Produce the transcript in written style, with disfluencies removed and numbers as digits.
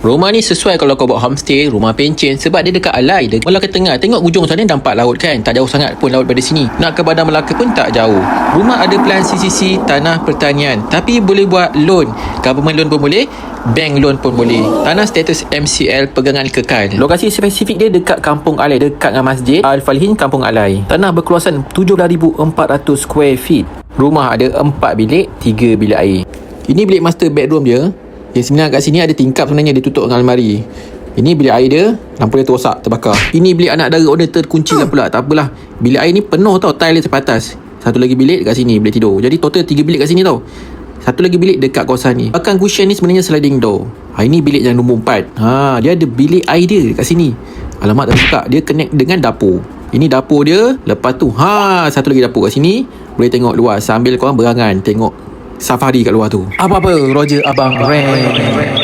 Rumah ni sesuai kalau kau buat homestay, rumah pencen, sebab dia dekat alai. Dia malah ke tengah. Tengok ujung sana nampak laut kan. Tak jauh sangat pun laut pada sini. Nak ke Bandar Melaka pun tak jauh. Rumah ada plan CCC tanah pertanian, tapi boleh buat loan. Government loan pun boleh, bank loan pun boleh. Tanah status MCL, pegangan kekal. Lokasi spesifik dia dekat Kampung Alai, dekat dengan Masjid Al-Falihin, Kampung Alai. Tanah berkeluasan 17,400 square feet. Rumah ada 4 bilik, 3 bilik air. Ini bilik master bedroom dia. Yang sebenarnya kat sini ada tingkap sebenarnya, dia tutup dengan almari. Ini bilik air dia, lampu dia terosak, terbakar. Ini bilik anak dara owner terkunci lah pula. Tak apalah, bilik air ni penuh tau, tile dia sampai atas. Satu lagi bilik dekat sini, bilik tidur. Jadi total 3 bilik kat sini tau. Satu lagi bilik dekat kawasan ni. Belakang cushion ni sebenarnya sliding door. Ini bilik yang nombor 4. Dia ada bilik air dia kat sini. Alamak, tak buka. Dia connect dengan dapur. Ini dapur dia. Lepas tu satu lagi dapur kat sini. Boleh tengok luar sambil korang berangan tengok safari kat luar tu. Apa-apa Roger Abang Ren.